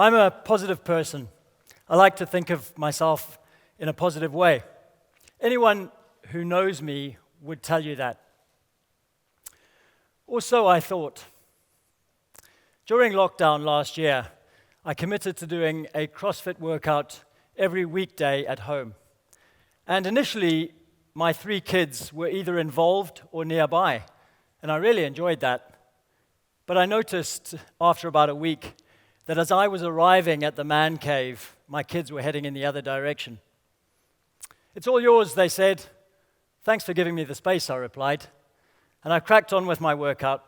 I'm a positive person. I like to think of myself in a positive way. Anyone who knows me would tell you that. Or so I thought. During lockdown last year, I committed to doing a CrossFit workout every weekday at home. And initially, my 3 kids were either involved or nearby, and I really enjoyed that. But I noticed after about a week that as I was arriving at the man cave, my kids were heading in the other direction. "It's all yours," they said. "Thanks for giving me the space," I replied. And I cracked on with my workout.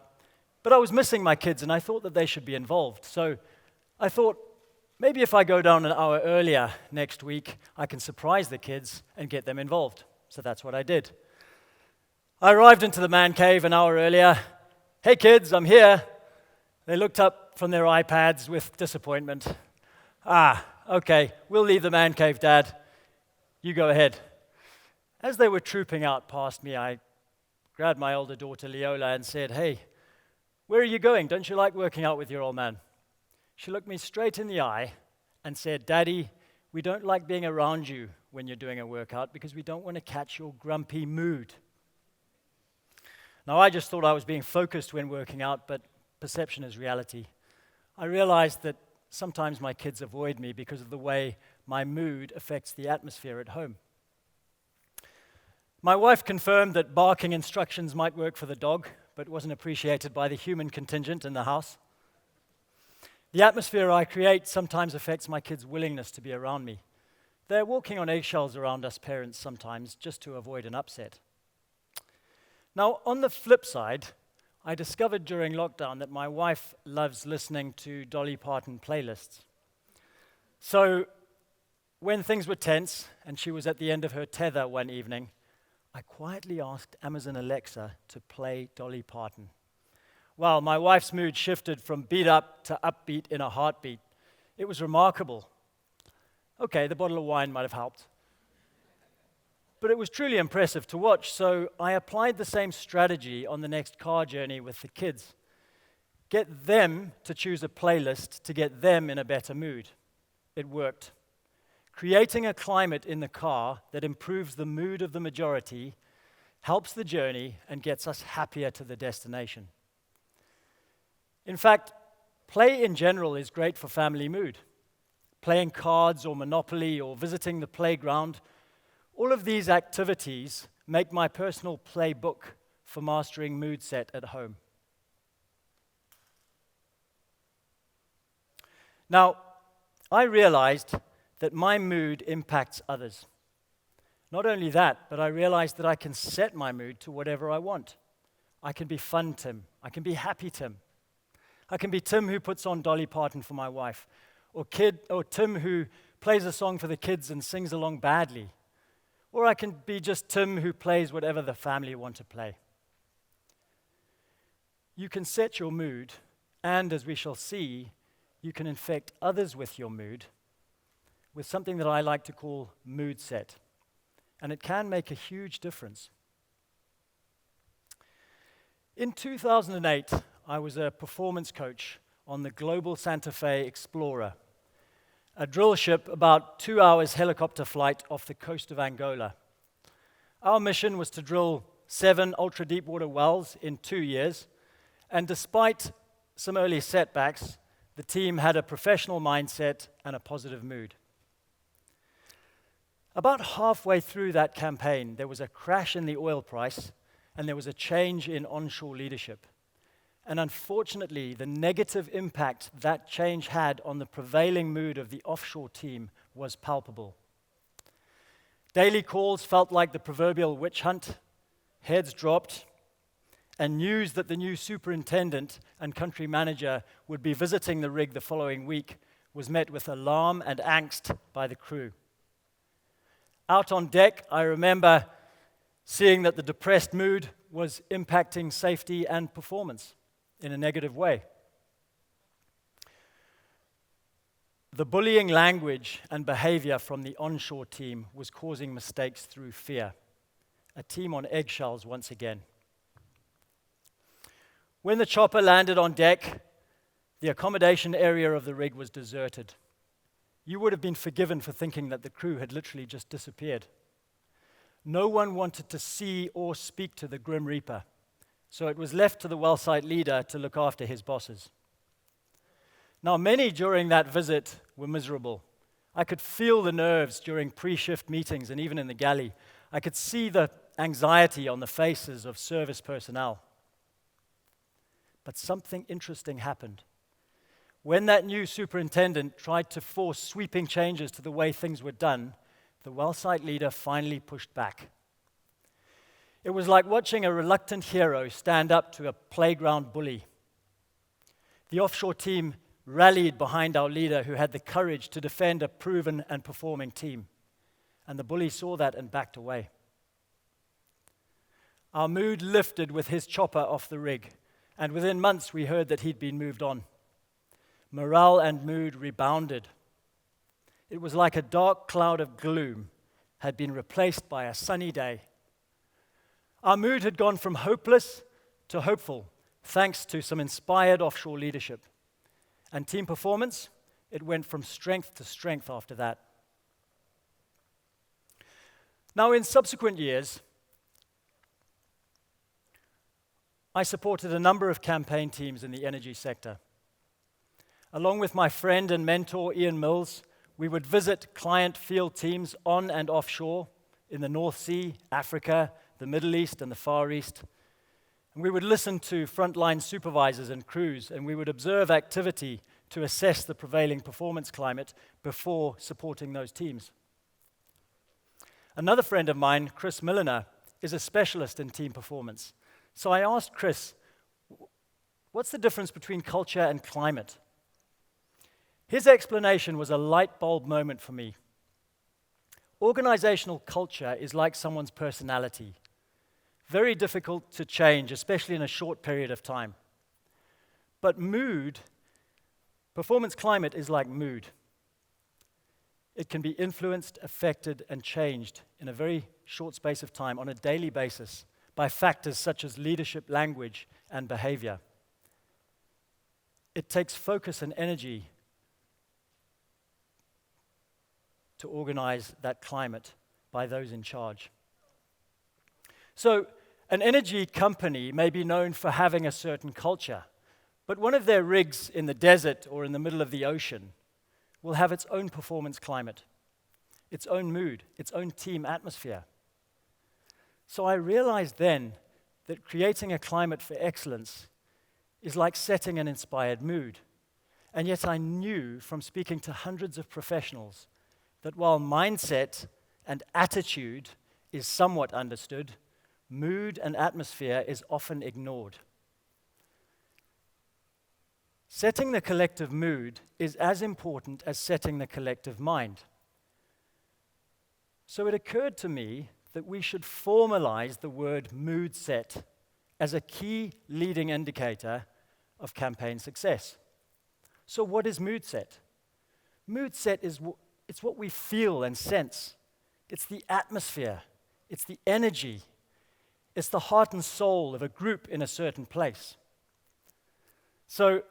But I was missing my kids, and I thought that they should be involved. So I thought, maybe if I go down an hour earlier next week, I can surprise the kids and get them involved. So that's what I did. I arrived into the man cave an hour earlier. "Hey kids, I'm here." They looked up from their iPads with disappointment. "Okay, we'll leave the man cave, Dad. You go ahead." As they were trooping out past me, I grabbed my older daughter, Leola, and said, "Hey, where are you going? Don't you like working out with your old man?" She looked me straight in the eye and said, "Daddy, we don't like being around you when you're doing a workout because we don't want to catch your grumpy mood." Now, I just thought I was being focused when working out, but perception is reality. I realized that sometimes my kids avoid me because of the way my mood affects the atmosphere at home. My wife confirmed that barking instructions might work for the dog, but wasn't appreciated by the human contingent in the house. The atmosphere I create sometimes affects my kids' willingness to be around me. They're walking on eggshells around us parents sometimes just to avoid an upset. Now, on the flip side, I discovered during lockdown that my wife loves listening to Dolly Parton playlists. So, when things were tense and she was at the end of her tether one evening, I quietly asked Amazon Alexa to play Dolly Parton. Well, my wife's mood shifted from beat up to upbeat in a heartbeat. It was remarkable. Okay, the bottle of wine might have helped. But it was truly impressive to watch, so I applied the same strategy on the next car journey with the kids. Get them to choose a playlist to get them in a better mood. It worked. Creating a climate in the car that improves the mood of the majority helps the journey and gets us happier to the destination. In fact, play in general is great for family mood. Playing cards or Monopoly or visiting the playground, all of these activities make my personal playbook for mastering Moodset at home. Now, I realized that my mood impacts others. Not only that, but I realized that I can set my mood to whatever I want. I can be fun Tim. I can be happy Tim. I can be Tim who puts on Dolly Parton for my wife, or Tim who plays a song for the kids and sings along badly. Or I can be just Tim who plays whatever the family want to play. You can set your mood, and as we shall see, you can infect others with your mood with something that I like to call Moodset. And it can make a huge difference. In 2008, I was a performance coach on the Global Santa Fe Explorer, a drill ship about 2 hours helicopter flight off the coast of Angola. Our mission was to drill 7 ultra-deep water wells in 2 years, and despite some early setbacks, the team had a professional mindset and a positive mood. About halfway through that campaign, there was a crash in the oil price, and there was a change in onshore leadership. And unfortunately, the negative impact that change had on the prevailing mood of the offshore team was palpable. Daily calls felt like the proverbial witch hunt, heads dropped, and news that the new superintendent and country manager would be visiting the rig the following week was met with alarm and angst by the crew. Out on deck, I remember seeing that the depressed mood was impacting safety and performance in a negative way. The bullying language and behavior from the onshore team was causing mistakes through fear. A team on eggshells once again. When the chopper landed on deck, The accommodation area of the rig was deserted. You would have been forgiven for thinking that the crew had literally just disappeared. No one wanted to see or speak to the Grim Reaper, so it was left to the well site leader to look after his bosses. Now, many during that visit were miserable. I could feel the nerves during pre-shift meetings and even in the galley. I could see the anxiety on the faces of service personnel. But something interesting happened. When that new superintendent tried to force sweeping changes to the way things were done, the well site leader finally pushed back. It was like watching a reluctant hero stand up to a playground bully. The offshore team rallied behind our leader, who had the courage to defend a proven and performing team. And the bully saw that and backed away. Our mood lifted with his chopper off the rig, and within months we heard that he'd been moved on. Morale and mood rebounded. It was like a dark cloud of gloom had been replaced by a sunny day. Our mood had gone from hopeless to hopeful, thanks to some inspired offshore leadership. And team performance, it went from strength to strength after that. Now, in subsequent years, I supported a number of campaign teams in the energy sector. Along with my friend and mentor, Ian Mills, we would visit client field teams on and offshore in the North Sea, Africa, the Middle East, and the Far East. And we would listen to frontline supervisors and crews, and we would observe activity to assess the prevailing performance climate before supporting those teams. Another friend of mine, Chris Milliner, is a specialist in team performance. So I asked Chris, what's the difference between culture and climate? His explanation was a light bulb moment for me. Organizational culture is like someone's personality. Very difficult to change, especially in a short period of time. But mood, performance climate is like mood. It can be influenced, affected, and changed in a very short space of time on a daily basis by factors such as leadership, language, and behavior. It takes focus and energy to organize that climate by those in charge. So, an energy company may be known for having a certain culture, but one of their rigs in the desert or in the middle of the ocean will have its own performance climate, its own mood, its own team atmosphere. So I realized then that creating a climate for excellence is like setting an inspired mood. And yet I knew from speaking to hundreds of professionals that while mindset and attitude is somewhat understood, mood and atmosphere is often ignored. Setting the collective mood is as important as setting the collective mind. So it occurred to me that we should formalize the word Moodset as a key leading indicator of campaign success. So what is Moodset? Moodset is it's what we feel and sense. It's the atmosphere. It's the energy. It's the heart and soul of a group in a certain place. So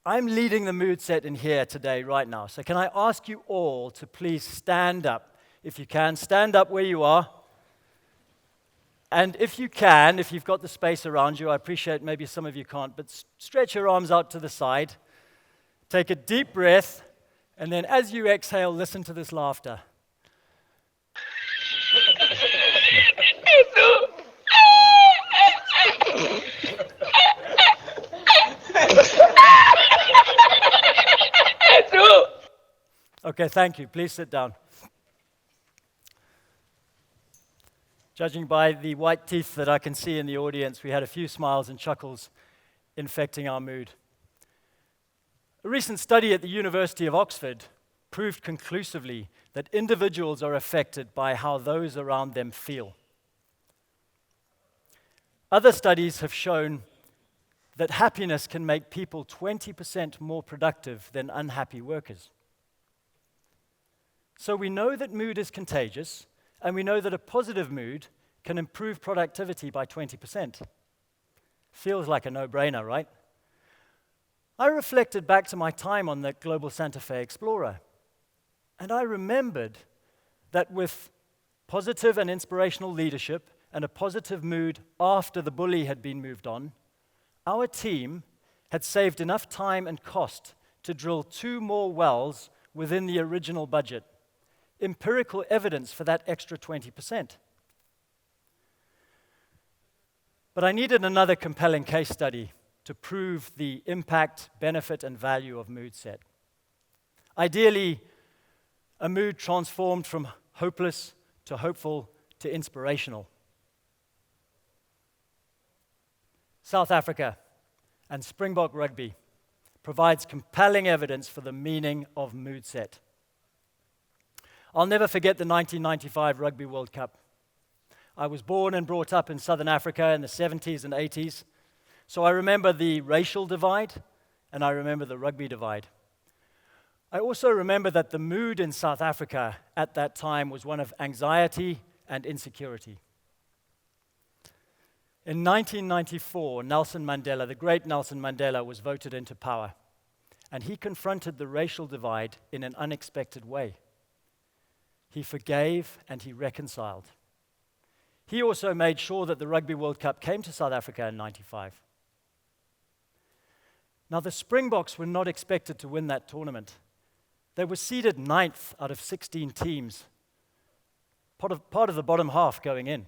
I'm leading the Moodset in here today, right now. So can I ask you all to please stand up? If you can, stand up where you are. And if you can, if you've got the space around you, I appreciate maybe some of you can't, but stretch your arms out to the side. Take a deep breath. And then as you exhale, listen to this laughter. Okay, thank you. Please sit down. Judging by the white teeth that I can see in the audience, we had a few smiles and chuckles infecting our mood. A recent study at the University of Oxford proved conclusively that individuals are affected by how those around them feel. Other studies have shown that happiness can make people 20% more productive than unhappy workers. So we know that mood is contagious, and we know that a positive mood can improve productivity by 20%. Feels like a no-brainer, right? I reflected back to my time on the Global Santa Fe Explorer, and I remembered that with positive and inspirational leadership and a positive mood after the bully had been moved on, our team had saved enough time and cost to drill 2 more wells within the original budget. Empirical evidence for that extra 20%. But I needed another compelling case study to prove the impact, benefit, and value of Moodset. Ideally, a mood transformed from hopeless to hopeful to inspirational. South Africa and Springbok rugby provides compelling evidence for the meaning of Moodset. I'll never forget the 1995 Rugby World Cup. I was born and brought up in Southern Africa in the 70s and 80s, so I remember the racial divide and I remember the rugby divide. I also remember that the mood in South Africa at that time was one of anxiety and insecurity. In 1994, Nelson Mandela, the great Nelson Mandela, was voted into power, and he confronted the racial divide in an unexpected way. He forgave and he reconciled. He also made sure that the Rugby World Cup came to South Africa in '95. Now, the Springboks were not expected to win that tournament. They were seeded 9th out of 16 teams, part of the bottom half going in.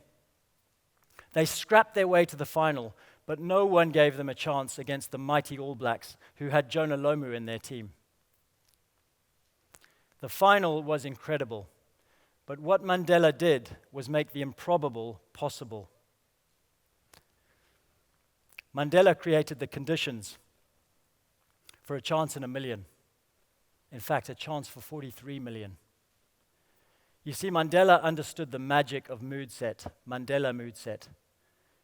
They scrapped their way to the final, but no one gave them a chance against the mighty All Blacks, who had Jonah Lomu in their team. The final was incredible, but what Mandela did was make the improbable possible. Mandela created the conditions for a chance in a million. In fact, a chance for 43 million. You see, Mandela understood the magic of Moodset, Mandela Moodset,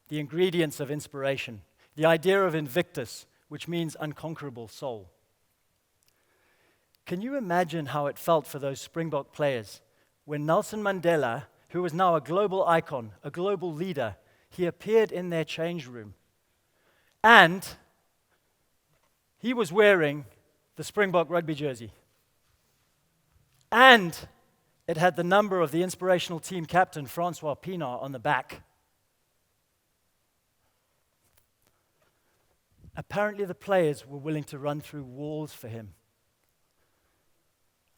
the ingredients of inspiration, the idea of Invictus, which means unconquerable soul. Can you imagine how it felt for those Springbok players when Nelson Mandela, who was now a global icon, a global leader, he appeared in their change room? And he was wearing the Springbok rugby jersey. And it had the number of the inspirational team captain, Francois Pienaar, on the back. Apparently the players were willing to run through walls for him.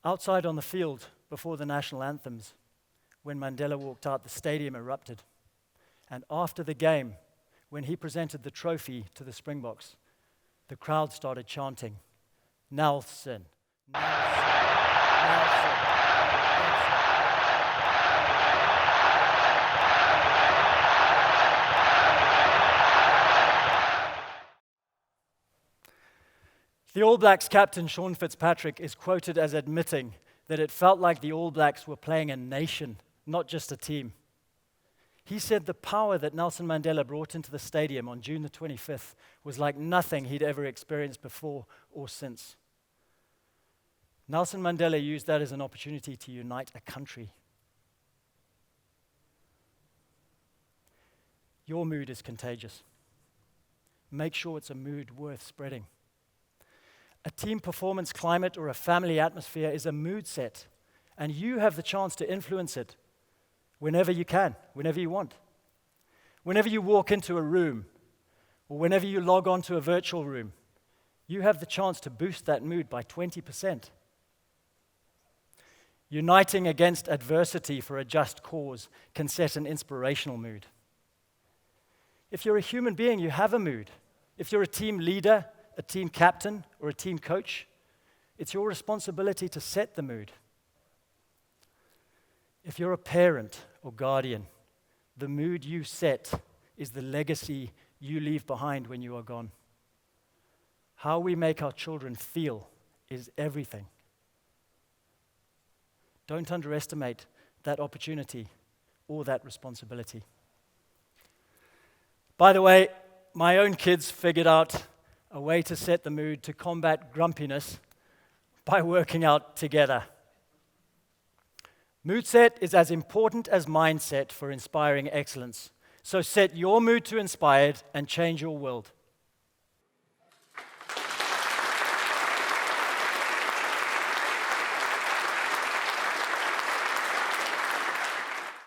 Outside on the field, before the national anthems, when Mandela walked out, the stadium erupted. And after the game, when he presented the trophy to the Springboks, the crowd started chanting, "Nelson, Nelson, Nelson, Nelson." The All Blacks captain, Sean Fitzpatrick, is quoted as admitting that it felt like the All Blacks were playing a nation, not just a team. He said the power that Nelson Mandela brought into the stadium on June the 25th was like nothing he'd ever experienced before or since. Nelson Mandela used that as an opportunity to unite a country. Your mood is contagious. Make sure it's a mood worth spreading. A team performance climate or a family atmosphere is a mood set, and you have the chance to influence it whenever you can, whenever you want. Whenever you walk into a room, or whenever you log on to a virtual room, you have the chance to boost that mood by 20%. Uniting against adversity for a just cause can set an inspirational mood. If you're a human being, you have a mood. If you're a team leader, a team captain, or a team coach, it's your responsibility to set the mood. If you're a parent or guardian, the mood you set is the legacy you leave behind when you are gone. How we make our children feel is everything. Don't underestimate that opportunity or that responsibility. By the way, my own kids figured out a way to set the mood to combat grumpiness by working out together. Moodset is as important as mindset for inspiring excellence. So set your mood to inspired and change your world.